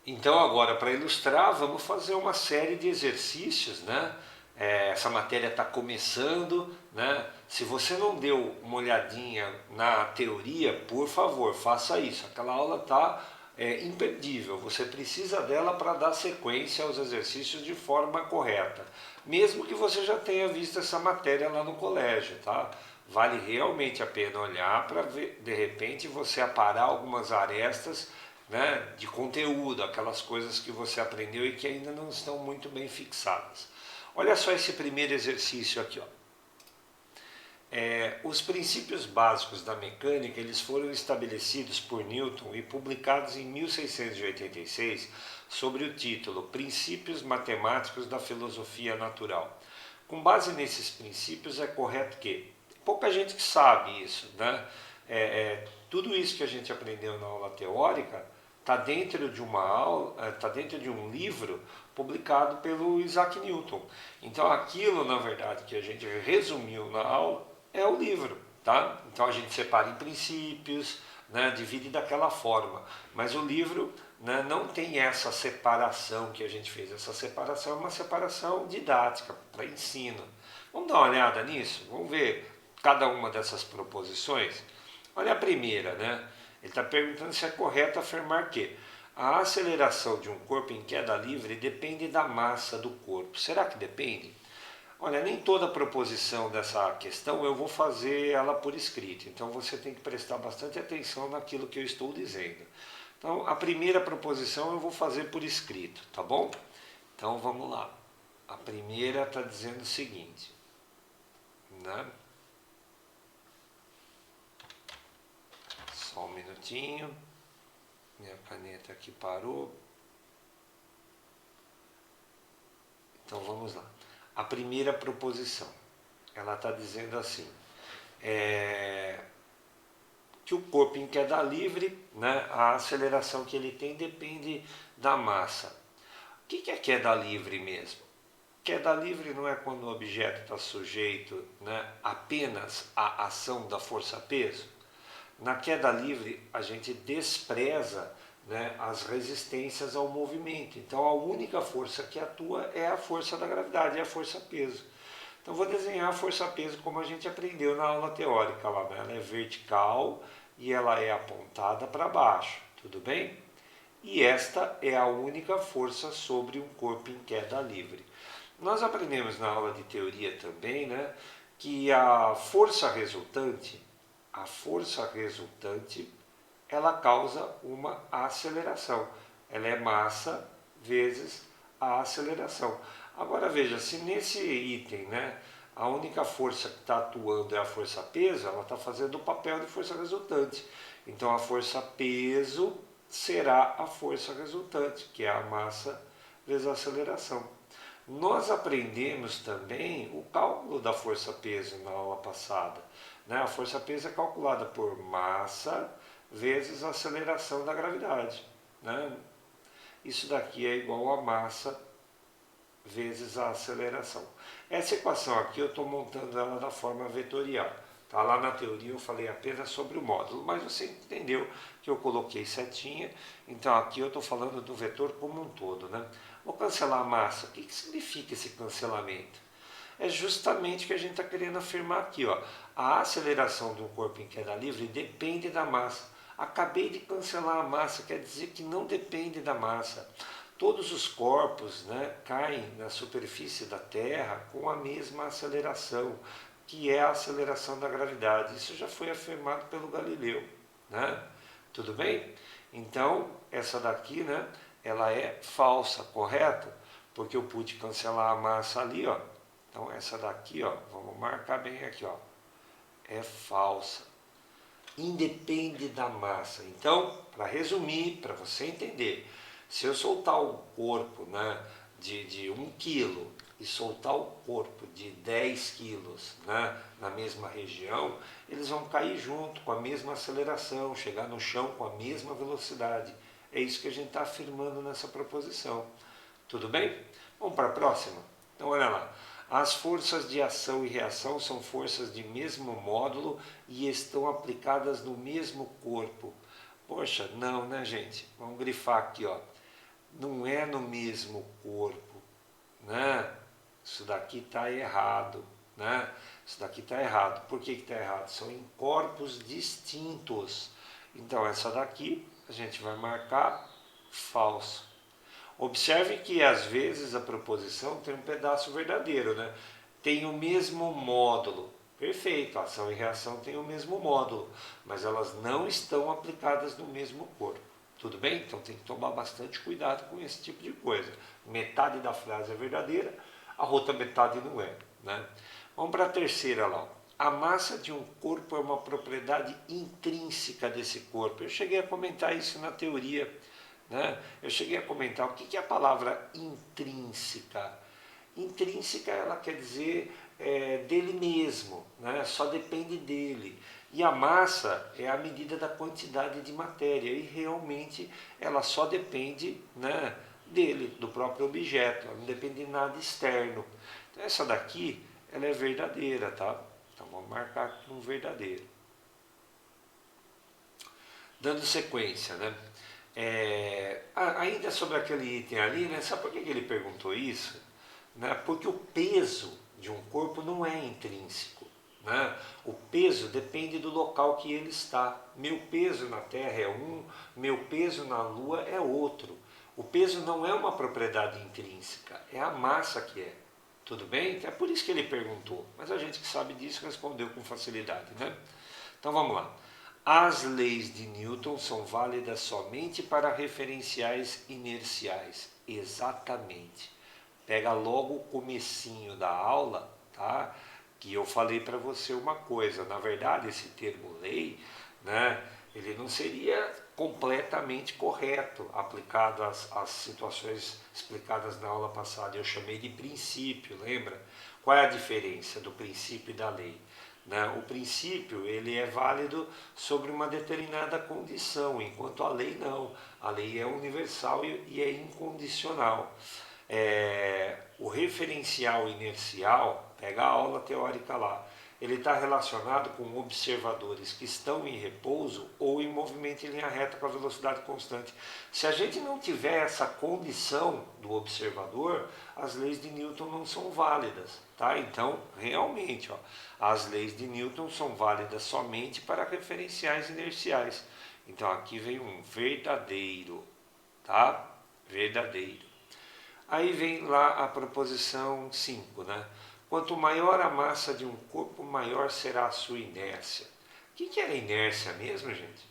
Então agora, para ilustrar, vamos fazer uma série de exercícios, né? Essa matéria está começando, né? Se você não deu uma olhadinha na teoria, por favor, faça isso. Aquela aula está imperdível. Você precisa dela para dar sequência aos exercícios de forma correta, mesmo que você já tenha visto essa matéria lá no colégio, tá? Vale realmente a pena olhar para ver, de repente, você aparar algumas arestas, né, de conteúdo, aquelas coisas que você aprendeu e que ainda não estão muito bem fixadas. Olha só esse primeiro exercício aqui, ó. Os princípios básicos da mecânica eles foram estabelecidos por Newton e publicados em 1686 sobre o título Princípios Matemáticos da Filosofia Natural. Com base nesses princípios é correto que pouca gente que sabe isso, né? Tudo isso que a gente aprendeu na aula teórica está dentro de uma aula, está dentro de um livro publicado pelo Isaac Newton. Então aquilo, na verdade, que a gente resumiu na aula é o livro, tá? Então a gente separa em princípios, né, divide daquela forma, mas o livro, né, não tem essa separação que a gente fez. Essa separação é uma separação didática para ensino. Vamos dar uma olhada nisso? Vamos ver cada uma dessas proposições? Olha a primeira, né? Ele está perguntando se é correto afirmar que a aceleração de um corpo em queda livre depende da massa do corpo. Será que depende? Olha, nem toda proposição dessa questão eu vou fazer ela por escrito, então você tem que prestar bastante atenção naquilo que eu estou dizendo. Então, a primeira proposição eu vou fazer por escrito, tá bom? Então, vamos lá. A primeira está dizendo o seguinte, né? Só um minutinho. Minha caneta aqui parou. Então, vamos lá. A primeira proposição, ela está dizendo assim, que o corpo em queda livre, né, a aceleração que ele tem depende da massa. O que é queda livre mesmo? Queda livre não é quando o objeto está sujeito, né, apenas à ação da força-peso? Na queda livre, a gente despreza, né, as resistências ao movimento. Então, a única força que atua é a força da gravidade, é a força-peso. Então, vou desenhar a força-peso como a gente aprendeu na aula teórica lá, né? Ela é vertical e ela é apontada para baixo, tudo bem? E esta é a única força sobre um corpo em queda livre. Nós aprendemos na aula de teoria também, né, que a força resultante, ela causa uma aceleração. Ela é massa vezes a aceleração. Agora veja, se nesse item, né, a única força que está atuando é a força peso, ela está fazendo o papel de força resultante. Então a força peso será a força resultante, que é a massa vezes a aceleração. Nós aprendemos também o cálculo da força-peso na aula passada, né? A força-peso é calculada por massa vezes a aceleração da gravidade, né? Isso daqui é igual a massa vezes a aceleração. Essa equação aqui eu estou montando ela da forma vetorial. Tá? Lá na teoria eu falei apenas sobre o módulo, mas você entendeu que eu coloquei setinha, então aqui eu estou falando do vetor como um todo. Né? Vou cancelar a massa. O que significa esse cancelamento? É justamente o que a gente está querendo afirmar aqui. Ó. A aceleração de um corpo em queda livre depende da massa. Acabei de cancelar a massa, quer dizer que não depende da massa. Todos os corpos, né, caem na superfície da Terra com a mesma aceleração, que é a aceleração da gravidade. Isso já foi afirmado pelo Galileu. Né? Tudo bem? Então, essa daqui, né, ela é falsa, correto? Porque eu pude cancelar a massa ali, ó. Então, essa daqui, ó, vamos marcar bem aqui, ó, é falsa. Independe da massa. Então, para resumir, para você entender, se eu soltar o corpo, né, de 1 quilo e soltar o corpo de 10 quilos, né, na mesma região, eles vão cair junto, com a mesma aceleração, chegar no chão com a mesma velocidade. É isso que a gente está afirmando nessa proposição. Tudo bem? Vamos para a próxima? Então, olha lá. As forças de ação e reação são forças de mesmo módulo e estão aplicadas no mesmo corpo. Poxa, não, né, gente? Vamos grifar aqui, ó. não é no mesmo corpo, né? Isso daqui está errado, né? Isso daqui está errado. Por que está errado? São em corpos distintos. Então essa daqui a gente vai marcar falso. Observe que às vezes a proposição tem um pedaço verdadeiro, né? Tem o mesmo módulo. Perfeito, ação e reação têm o mesmo módulo, mas elas não estão aplicadas no mesmo corpo. Tudo bem? Então tem que tomar bastante cuidado com esse tipo de coisa. Metade da frase é verdadeira, a outra metade não é, né? Vamos para a terceira lá. A massa de um corpo é uma propriedade intrínseca desse corpo. Eu cheguei a comentar isso na teoria, né? Eu cheguei a comentar o que é a palavra intrínseca. Intrínseca, ela quer dizer dele mesmo, né? Só depende dele. E a massa é a medida da quantidade de matéria e realmente ela só depende, né, dele, do próprio objeto, ela não depende de nada externo. Então essa daqui, ela é verdadeira, tá? Então vamos marcar aqui um verdadeiro. Dando sequência, né? Ainda sobre aquele item ali, né? Sabe por que ele perguntou isso? Né? Porque o peso de um corpo não é intrínseco. Né? O peso depende do local que ele está. Meu peso na Terra é um, meu peso na Lua é outro. O peso não é uma propriedade intrínseca, é a massa que é. Tudo bem? Então é por isso que ele perguntou. Mas a gente que sabe disso respondeu com facilidade. Né? Então vamos lá. As leis de Newton são válidas somente para referenciais inerciais. Exatamente. Pega logo o comecinho da aula, tá? Que eu falei para você uma coisa. Na verdade, esse termo lei, né, ele não seria completamente correto aplicado às situações explicadas na aula passada. Eu chamei de princípio, lembra? Qual é a diferença do princípio e da lei? Né? O princípio ele é válido sobre uma determinada condição, enquanto a lei não. A lei é universal e é incondicional. O referencial inercial, pega a aula teórica lá, ele está relacionado com observadores que estão em repouso ou em movimento em linha reta com a velocidade constante. Se a gente não tiver essa condição do observador, as leis de Newton não são válidas. Tá? Então, realmente, ó, as leis de Newton são válidas somente para referenciais inerciais. Então, aqui vem um verdadeiro, tá? Verdadeiro. Aí vem lá a proposição 5, né? Quanto maior a massa de um corpo, maior será a sua inércia. O que era inércia mesmo, gente?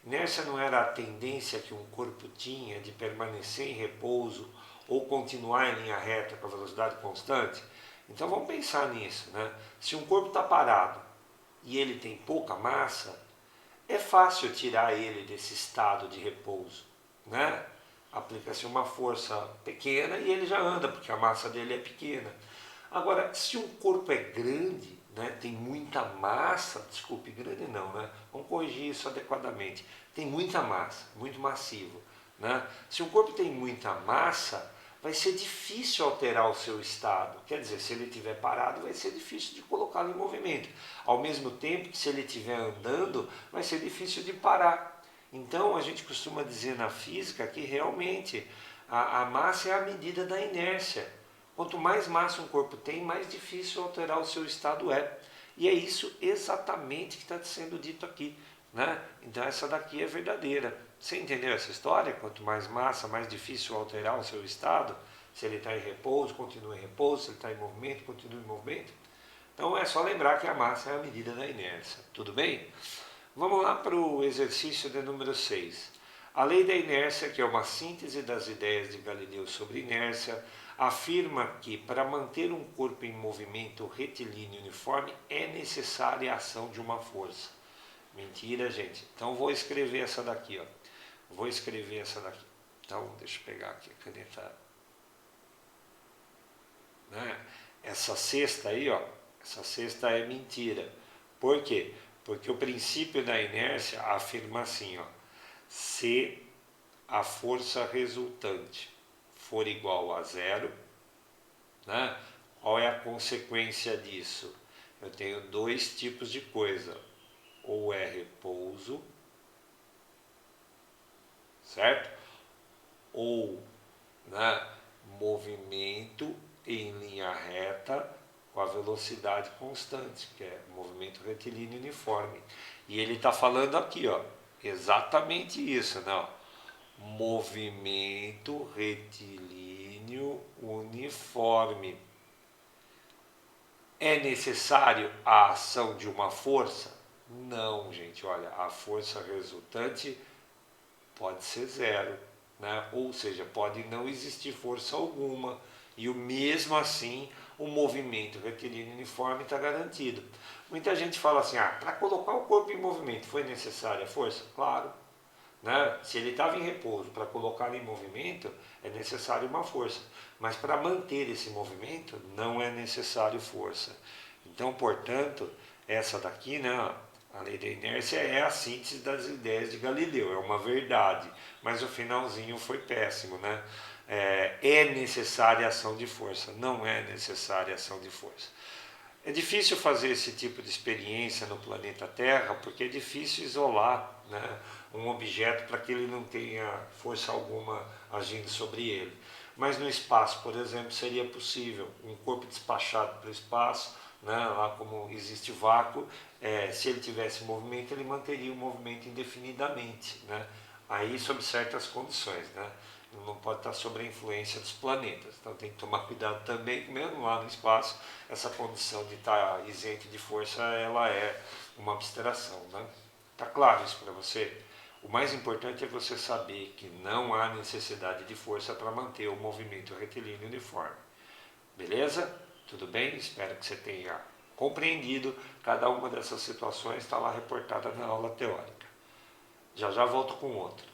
Inércia não era a tendência que um corpo tinha de permanecer em repouso ou continuar em linha reta com a velocidade constante? Então vamos pensar nisso, né? Se um corpo está parado e ele tem pouca massa, é fácil tirar ele desse estado de repouso, né? Aplica-se uma força pequena e ele já anda, porque a massa dele é pequena. Agora, se um corpo é grande, né, tem muita massa, desculpe, grande não, né? Vamos corrigir isso adequadamente. Tem muita massa, muito massivo. Né? Se um corpo tem muita massa, vai ser difícil alterar o seu estado. Quer dizer, se ele estiver parado, vai ser difícil de colocá-lo em movimento. Ao mesmo tempo que se ele estiver andando, vai ser difícil de parar. Então, a gente costuma dizer na física que realmente a massa é a medida da inércia. Quanto mais massa um corpo tem, mais difícil alterar o seu estado é. E é isso exatamente que está sendo dito aqui. Né? Então, essa daqui é verdadeira. Você entendeu essa história? Quanto mais massa, mais difícil alterar o seu estado. Se ele está em repouso, continua em repouso. Se ele está em movimento, continua em movimento. Então, é só lembrar que a massa é a medida da inércia. Tudo bem? Vamos lá para o exercício de número 6. A lei da inércia, que é uma síntese das ideias de Galileu sobre inércia, afirma que para manter um corpo em movimento retilíneo uniforme é necessária a ação de uma força. Mentira, gente. Então vou escrever essa daqui, ó. Vou escrever essa daqui. Então, deixa eu pegar aqui a caneta. Né? Essa sexta aí, ó. Essa sexta é mentira. Por quê? Porque o princípio da inércia afirma assim, ó, se a força resultante for igual a zero, né, qual é a consequência disso? Eu tenho dois tipos de coisa, ou é repouso, certo? Ou né? Movimento em linha reta com a velocidade constante, que é movimento retilíneo uniforme. E ele está falando aqui, ó, exatamente isso, né? Movimento retilíneo uniforme. É necessário a ação de uma força? Não, gente, olha, a força resultante pode ser zero, né? Ou seja, pode não existir força alguma e o mesmo assim o movimento retilíneo uniforme está garantido. Muita gente fala assim, para colocar o corpo em movimento foi necessária a força? Claro, né? Se ele estava em repouso para colocar em movimento é necessário uma força, mas para manter esse movimento não é necessário força. Então, portanto, essa daqui, né, a lei da inércia é a síntese das ideias de Galileu, é uma verdade, mas o finalzinho foi péssimo, né? É necessária a ação de força, não é necessária a ação de força. É difícil fazer esse tipo de experiência no planeta Terra, porque é difícil isolar, né, um objeto para que ele não tenha força alguma agindo sobre ele. Mas no espaço, por exemplo, seria possível um corpo despachado para o espaço, né, lá como existe vácuo, se ele tivesse movimento, ele manteria o movimento indefinidamente, né? Aí sob certas condições, né? Não pode estar sob a influência dos planetas. Então tem que tomar cuidado também, mesmo lá no espaço, essa condição de estar isento de força, ela é uma abstração, né? Tá claro isso para você? O mais importante é você saber que não há necessidade de força para manter o movimento retilíneo uniforme. Beleza? Tudo bem? Espero que você tenha compreendido. Cada uma dessas situações está lá reportada na aula teórica. Já já volto com outra.